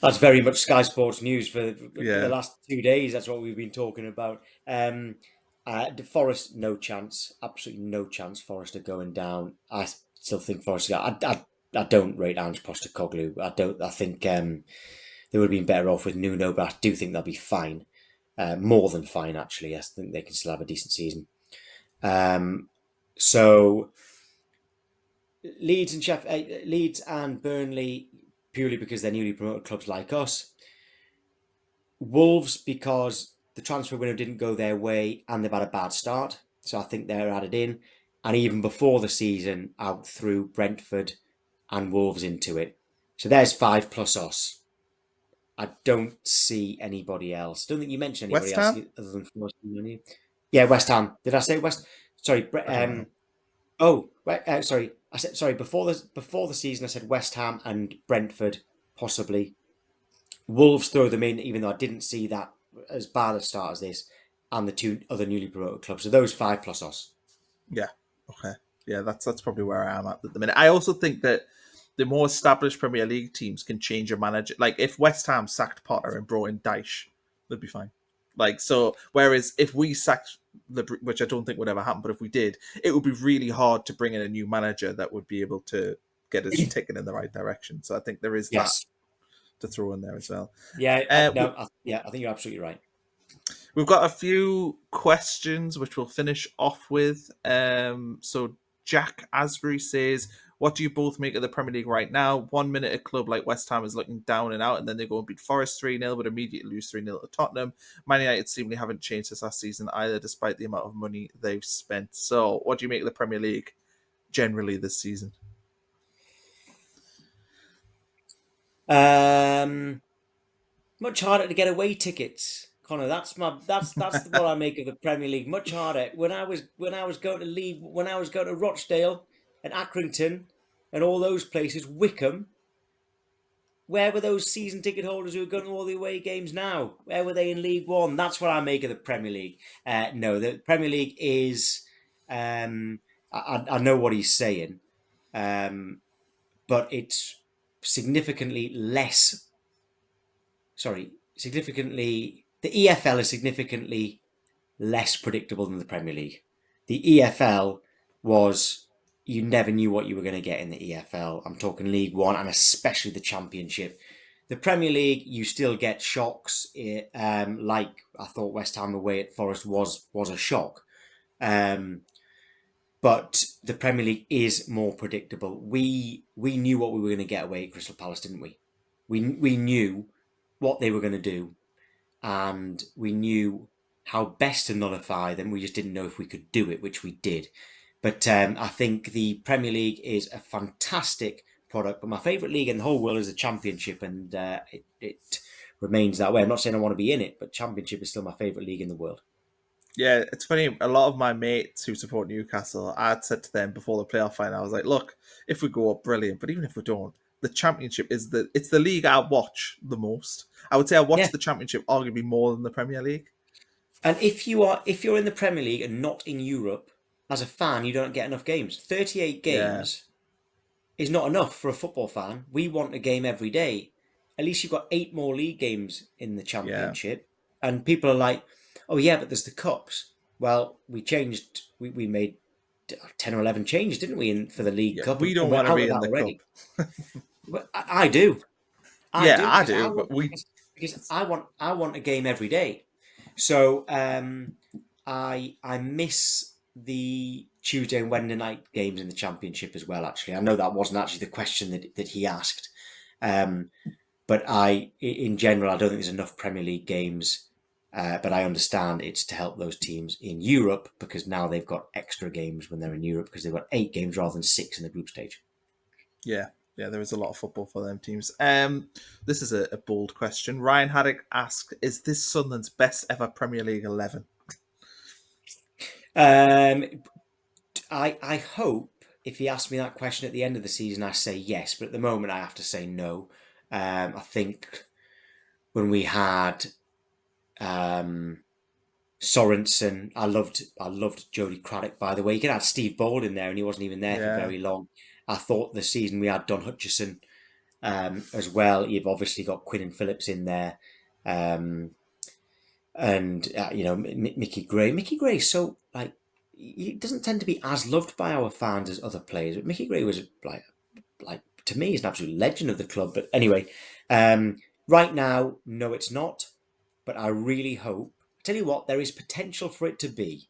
that's very much Sky Sports news for the Yeah. last 2 days. That's what we've been talking about. The Forest, no chance, absolutely no chance. Forest are going down. I still think Forest. I don't rate Ange Postecoglou. I don't. I think they would have been better off with Nuno, but I do think they'll be fine. More than fine, actually. I think they can still have a decent season. So Leeds and Burnley purely because they're newly promoted clubs like us. Wolves because the transfer window didn't go their way and they've had a bad start, so I think they're added in. And even before the season, out through Brentford and Wolves into it. So there's 5 plus us. I don't see anybody else. Don't think you mentioned anybody West else Ham? other than Forest. Yeah, West Ham. Did I say West? Sorry. I don't know. Oh, sorry. I said sorry before the season. I said West Ham and Brentford possibly. Wolves throw them in, even though I didn't see that as bad a start as this, and the 2 other newly promoted clubs. So those 5 plus us. Yeah. Okay. Yeah, that's probably where I am at the minute. I also think that the more established Premier League teams can change a manager. Like if West Ham sacked Potter and brought in Dyche, they'd be fine. Like so, whereas if we sacked which I don't think would ever happen, but if we did, it would be really hard to bring in a new manager that would be able to get us ticking in the right direction. So I think there is that Yes. to throw in there as well. Yeah. Uh, No. I think you're absolutely right. We've got a few questions which we'll finish off with. So Jack Asbury says, "What do you both make of the Premier League right now? 1 minute a club like West Ham is looking down and out, and then they go and beat Forest 3-0, but immediately lose 3-0 to Tottenham. Man United seemingly haven't changed this last season either, despite the amount of money they've spent. So, what do you make of the Premier League generally this season?" Um, Much harder to get away tickets, Connor. That's what I make of the Premier League. Much harder. When I was going to League, when I was going to Rochdale and Accrington and all those places, Wickham. Where were those season ticket holders who are going to all the away games now? Where were they in League One? That's what I make of the Premier League. No, the Premier League is. I know what he's saying, but it's significantly less. Sorry, significantly. The EFL is significantly less predictable than the Premier League. The EFL was, you never knew what you were going to get in the EFL. I'm talking League One and especially the Championship. The Premier League, you still get shocks. Like I thought West Ham away at Forest was a shock. Um, but the Premier League is more predictable. We knew what we were going to get away at Crystal Palace, didn't we? We knew what they were going to do, and we knew how best to nullify them. We just didn't know if we could do it, which we did. But I think the Premier League is a fantastic product. But my favourite league in the whole world is the Championship, and it remains that way. I'm not saying I want to be in it, but Championship is still my favourite league in the world. Yeah, it's funny. A lot of my mates who support Newcastle, I'd said to them before the playoff final, I was like, "Look, if we go up, brilliant. But even if we don't, the Championship is the league I watch the most. I would say I Yeah, watch the Championship arguably more than the Premier League. and if you're in the Premier League and not in Europe, as a fan, you don't get enough games. 38 Yeah, games is not enough for a football fan. We want a game every day. At least you've got 8 more league games in the yeah, Championship. And people are like, oh, yeah, but there's the Cups. Well, we made 10 or 11 changes, didn't we, for the League yeah. Cup? We And don't we're want to out be of in that the cup. already. But I do. I Yeah, do I because do, but we. I want a game every day. So I miss the Tuesday and Wednesday night games in the Championship as well. Actually, I know that wasn't actually the question that he asked, um, but in general, I don't think there's enough Premier League games. But I understand it's to help those teams in Europe because now they've got extra games when they're in Europe because they've got 8 games rather than 6 in the group stage. Yeah, yeah. There is a lot of football for them teams. This is a bold question. Ryan Haddock asked, "Is this Sunderland's best ever Premier League 11?" Um, I hope if he asked me that question at the end of the season, I say yes. But at the moment, I have to say no. I think when we had um, Sorensen, I loved Jody Craddock. By the way, you could add Steve Bold in there, and he wasn't even there for Yeah, very long. I thought the season we had Don Hutchison as well. You've obviously got Quinn and Phillips in there, um, and Mickey Gray. Mickey Gray, so like he doesn't tend to be as loved by our fans as other players. But Mickey Gray was like to me, he's an absolute legend of the club. But anyway, um, right now, no, it's not. But I really hope. I tell you what, there is potential for it to be.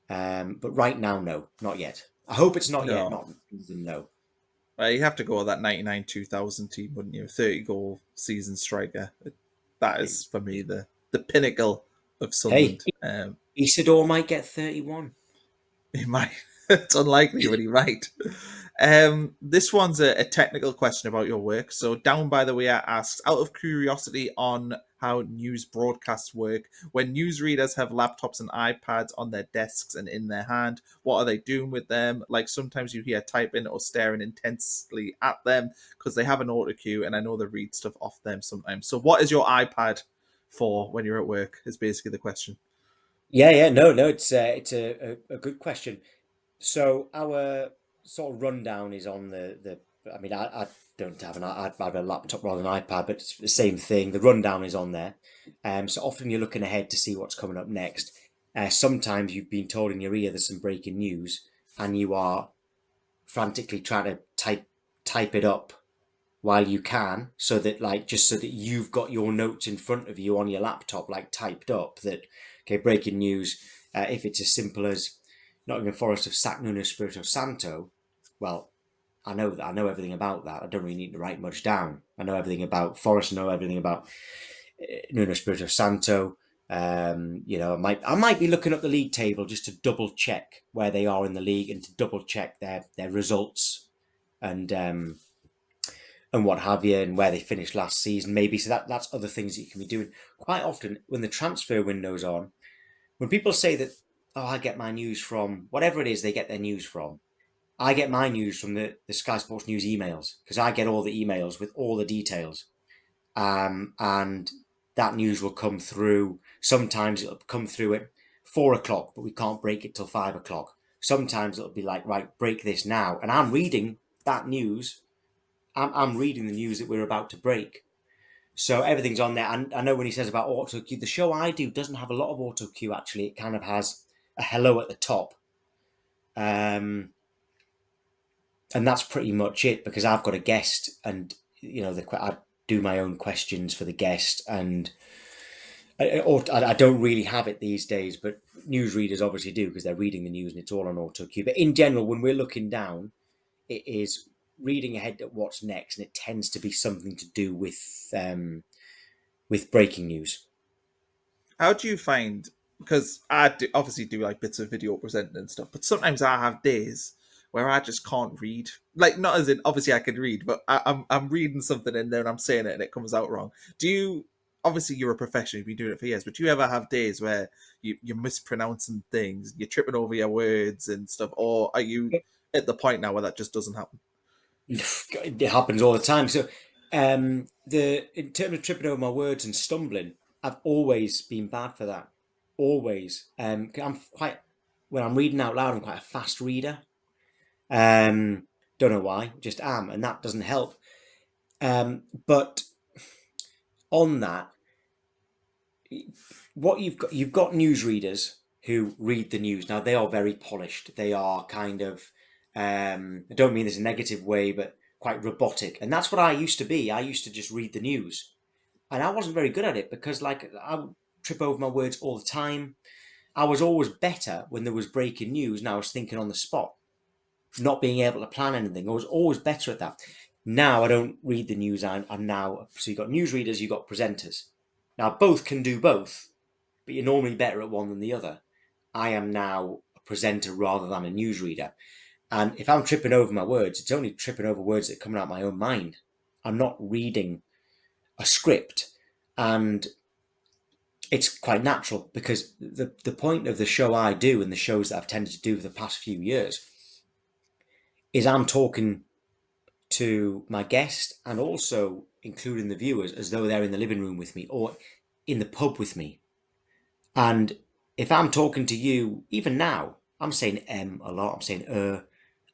But right now, no, not yet. I hope it's not yet. no. Not even no. You have to go with that 99 2000 team, wouldn't you? 30-goal season striker. That is, for me, the pinnacle of Hey, Sunderland. Isidore might get 31. He might. It's unlikely, but he might. This one's a technical question about your work. So, Down by the Way asks, out of curiosity on how news broadcasts work, when newsreaders have laptops and iPads on their desks and in their hand, what are they doing with them? Like sometimes you hear typing or staring intensely at them because they have an auto cue, and I know they read stuff off them sometimes. So, what is your iPad for when you're at work? Is basically the question. Yeah, yeah, no, no, it's a good question. So our sort of rundown is on the. I mean, I don't have I have a laptop rather than an iPad, but it's the same thing. The rundown is on there. So often you're looking ahead to see what's coming up next. Sometimes you've been told in your ear there's some breaking news, and you are frantically trying to type it up while you can, so that just so that you've got your notes in front of you on your laptop, like typed up. That okay, breaking news. If it's as simple as Nottingham Forest have sacked Nuno Espirito Santo, well, I know everything about that. I don't really need to write much down. I know everything about Forest. I know everything about Nuno Espirito Santo. I might be looking up the league table just to double check where they are in the league and to double check their results and what have you, and where they finished last season, maybe. So that's other things that you can be doing. Quite often, when the transfer window's on, when people say that, oh, I get my news from whatever it is they get their news from, I get my news from the Sky Sports News emails because I get all the emails with all the details. And that news will come through. Sometimes it'll come through at 4 o'clock, but we can't break it till 5 o'clock. Sometimes it'll be like, right, break this now. And I'm reading that news. I'm reading the news that we're about to break. So everything's on there. And I know when he says about auto cue, the show I do doesn't have a lot of auto cue actually. It kind of has a hello at the top. Um, and that's pretty much it, because I've got a guest, and I do my own questions for the guest, and I don't really have it these days, but newsreaders obviously do, because they're reading the news and it's all on auto cue. But in general, when we're looking down, it is reading ahead at what's next, and it tends to be something to do with breaking news. How do you find? Because obviously do like bits of video presenting and stuff, but sometimes I have days where I just can't read. Like not as in obviously I can read, but I'm reading something in there and I'm saying it and it comes out wrong. Do you? Obviously, you're a professional. You've been doing it for years, but do you ever have days where you're mispronouncing things, you're tripping over your words and stuff, or are you at the point now where that just doesn't happen? It happens all the time. So, the in terms of tripping over my words and stumbling, I've always been bad for that. Always. 'Cause I'm quite when I'm reading out loud, I'm quite a fast reader. Don't know why, just am, and that doesn't help. But on that, what you've got newsreaders who read the news. Now they are very polished. They are kind of I don't mean this in a negative way, but quite robotic. And that's what I used to be. I used to just read the news. And I wasn't very good at it, because like I would trip over my words all the time. I was always better when there was breaking news and I was thinking on the spot, not being able to plan anything. I was always better at that. Now I don't read the news. I'm now, so you've got newsreaders, you've got presenters. Now both can do both, but you're normally better at one than the other. I am now a presenter rather than a newsreader. And if I'm tripping over my words, it's only tripping over words that are coming out of my own mind. I'm not reading a script. And it's quite natural, because the point of the show I do, and the shows that I've tended to do for the past few years, is I'm talking to my guest and also including the viewers as though they're in the living room with me or in the pub with me. And if I'm talking to you, even now, I'm saying a lot. I'm saying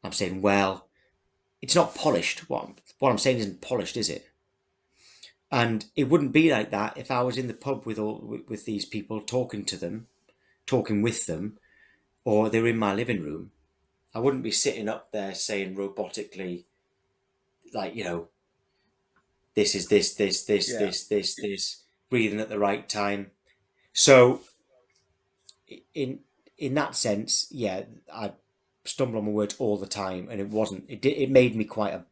I'm saying well. It's not polished. What I'm saying isn't polished, is it? And it wouldn't be like that if I was in the pub with these people, talking to them, talking with them, or they're in my living room. I wouldn't be sitting up there saying robotically, like, this is Yeah. this, breathing at the right time. So in in that sense, yeah, I stumble on my words all the time, and it made me quite a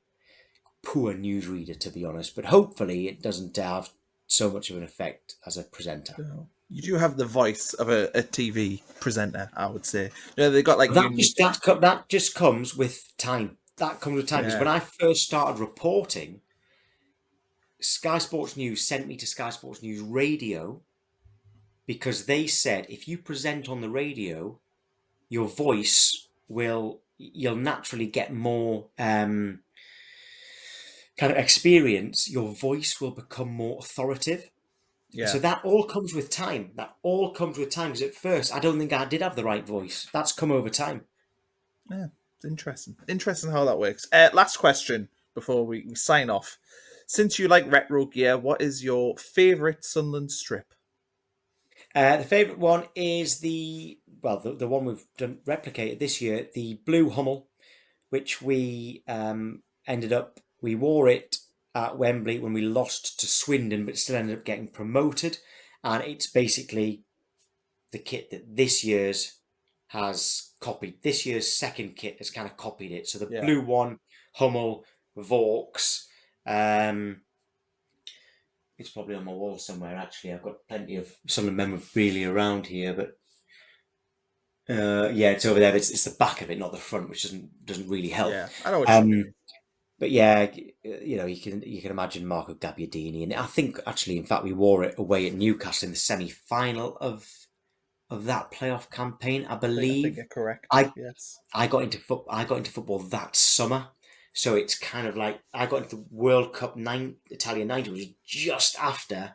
poor newsreader, to be honest. But hopefully, it doesn't have so much of an effect as a presenter. No. You do have the voice of a TV presenter, I would say. They got like That just unique. that just comes with time. That comes with time, because Yeah, when I first started reporting, Sky Sports News sent me to Sky Sports News Radio, because they said if you present on the radio, your voice will you'll naturally get more kind of experience. Your voice will become more authoritative. yeah, So that all comes with time. That all comes with time. Because at first, I don't think I did have the right voice. That's come over time. yeah. It's interesting. Interesting how that works. Last question before we sign off. Since you like retro gear, what is your favourite Sunderland strip? The favourite one is the one we've done replicated this year, the blue Hummel, which we wore it at Wembley when we lost to Swindon, but still ended up getting promoted. And it's basically the kit that this year's has copied. This year's second kit has kind of copied it. So the Yeah, blue one, Hummel, Vaux. Um, it's probably on my wall somewhere. Actually, I've got plenty of some memorabilia around here, but yeah, it's over there. It's the back of it, not the front, which doesn't really help. yeah. I know which one you Um, mean. but yeah, you can imagine Marco Gabbiadini, and I think actually, in fact, we wore it away at Newcastle in the semi-final of that playoff campaign, I I think believe. you're correct. I Yes. I got into football. I got into football that summer, so it's kind of like I got into the World Cup Italian '90, which was just after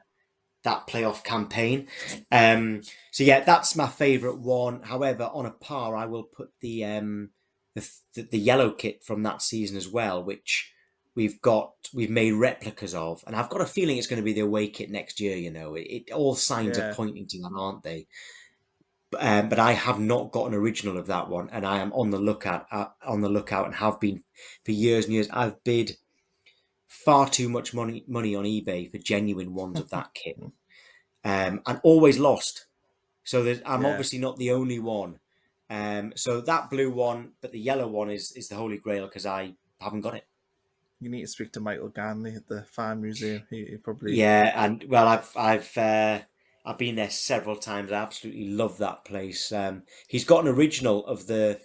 that playoff campaign. Um, so yeah, that's my favourite one. However, on a par, I will put the yellow kit from that season as well, which we've made replicas of, and I've got a feeling it's going to be the away kit next year. All signs are Yeah. pointing to that, aren't they? but I have not got an original of that one, and I am on the lookout, and have been for years and years. I've bid far too much money on eBay for genuine ones of that kit, and always lost. So I'm Yeah, obviously not the only one. So that blue one, but the yellow one is the holy grail because I haven't got it. you need to speak to Michael Ganley at the Farm Museum. He probably, Yeah, and well, I've been there several times. I absolutely love that place. He's got an original of the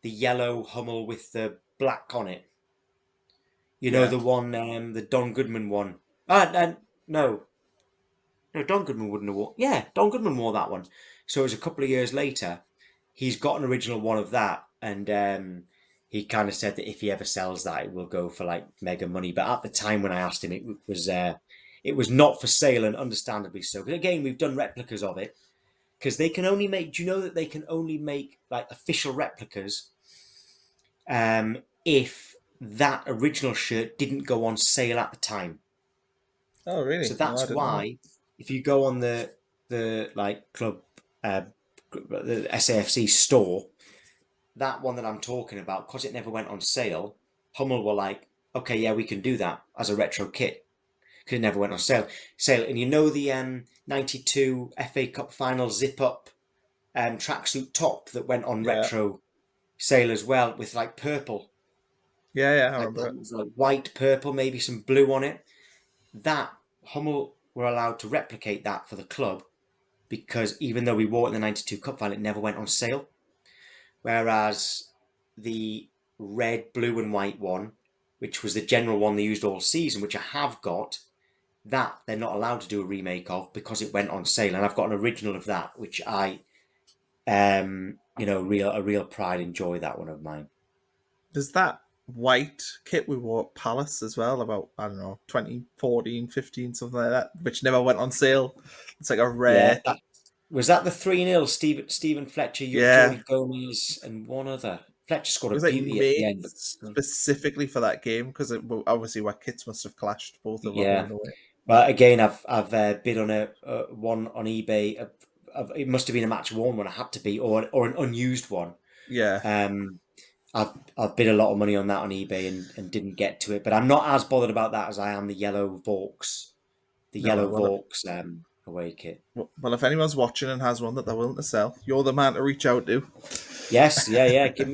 yellow Hummel with the black on it. You know yeah, the one, the Don Goodman one. No, no, Don Goodman wouldn't have wore. Yeah, Don Goodman wore that one. So it was a couple of years later. He's got an original one of that, and he kind of said that if he ever sells that, it will go for like mega money. But at the time when I asked him, it was not for sale, and understandably so. But again, we've done replicas of it because they can only make. Do you know that they can only make like official replicas if that original shirt didn't go on sale at the time? oh So really? No, I that's didn't know that. why if you go on the like club uh, the SAFC store, that one that I'm talking about, because it never went on sale, Hummel were like, okay, yeah, we can do that as a retro kit because it never went on sale. And you know the '92 FA Cup final zip up tracksuit top that went on Yeah, retro sale as well with like purple, yeah, yeah, I like remember that it. was like white, purple, maybe some blue on it. That Hummel were allowed to replicate that for the club because even though we wore it in the '92 Cup final, it never went on sale. Whereas the red, blue, and white one, which was the general one they used all season, which I have got, that they're not allowed to do a remake of because it went on sale, and I've got an original of that, which I, a real pride and joy, that one of mine. There's that white kit we wore at Palace as well, about, I don't know, 2014, 15, something like that, which never went on sale. It's like a Yeah, rare, that was that the 3-0 Stephen Fletcher, yeah. Jordi Gomez, and one other. Fletcher scored It a was like beauty at the made end. specifically for that game because obviously our kits must have clashed, both of our home Yeah. and away. Well, again, I've bid on a one on eBay. It must have been a match worn one. I had to be, or an unused one. Yeah, Um, I've bid a lot of money on that on eBay and didn't get to it. But I'm not as bothered about that as I am the no, yellow well, Vaux away kit. well, if anyone's watching and has one that they're willing to sell, you're the man to reach out to. Yes, yeah, yeah. Give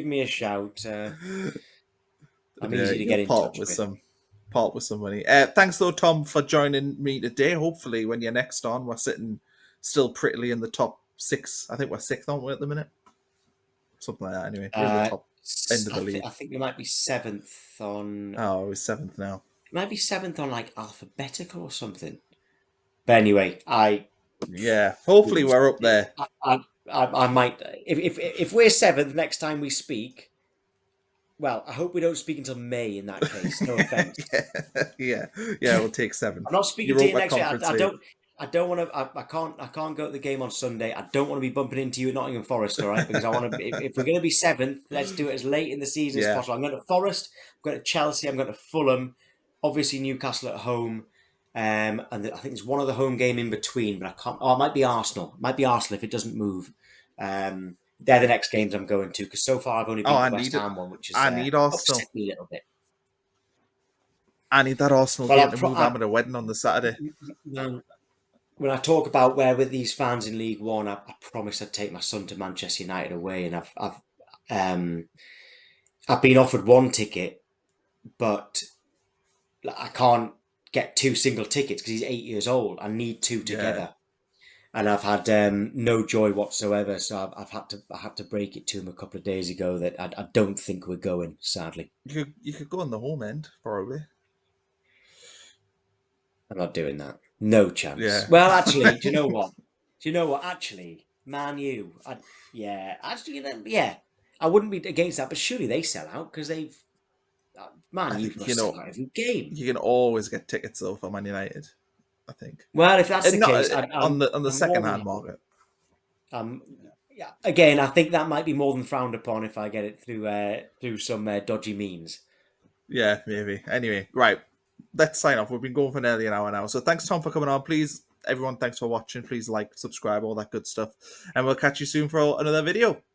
me a shout. I'm And easy to you'll get in touch with. part with some money. Thanks though, Tom, for joining me today. Hopefully, when you're next on, we're sitting still prettily in the top six. I think we're sixth, aren't we, at the minute? Something like that. Anyway, we're in the top end of the I league. think we might be seventh on. Oh, we're seventh now. Might be seventh on like alphabetical or something. But anyway, I Yeah, hopefully we're up there. I might if we're seventh next time we speak. Well, I hope we don't speak until May. In that case, no offense. Yeah, yeah, yeah. We'll take seventh. I'm not speaking to you Europa next week. Conference League. I don't want to. I can't go to the game on Sunday. I don't want to be bumping into you at Nottingham Forest, all right? Because I want to. If we're going to be seventh, let's do it as late in the season as Yeah. possible. I'm going to Forest. I'm going to Chelsea. I'm going to Fulham. Obviously Newcastle at home. I think there's one other home game in between, but I can't. Oh, it might be Arsenal. It might be Arsenal if it doesn't move. They're the next games I'm going to because so far I've only Oh, been to the West Ham one, which has I need Arsenal. upset me a little bit. I need that Arsenal Well, game to move. I'm at a wedding on the Saturday. man, when I talk about where with these fans in League One, I promised I'd take my son to Manchester United away, and um, I've been offered one ticket, but I can't get two single tickets because he's 8 years old. I need two Yeah, together, and I've had no joy whatsoever. So I had to break it to him a couple of days ago that I don't think we're going. Sadly, you could go on the home end probably. I'm not doing that. No chance. Yeah. Well, actually, do you know what? Do you know what? Actually, Man U. Yeah, actually, yeah. I wouldn't be against that, but surely they sell out because they've I Man U think must sell out every game. you can always get tickets though for Man United. I think, Well, if that's the and not case, on the I'm more second than hand happy. market. Um, yeah. Again, I think that might be more than frowned upon if I get it through some dodgy means. Yeah, maybe. Anyway, right. Let's sign off. We've been going for nearly an hour now. So thanks, Tom, for coming on. Please everyone, thanks for watching. Please like, subscribe, all that good stuff. And we'll catch you soon for another video.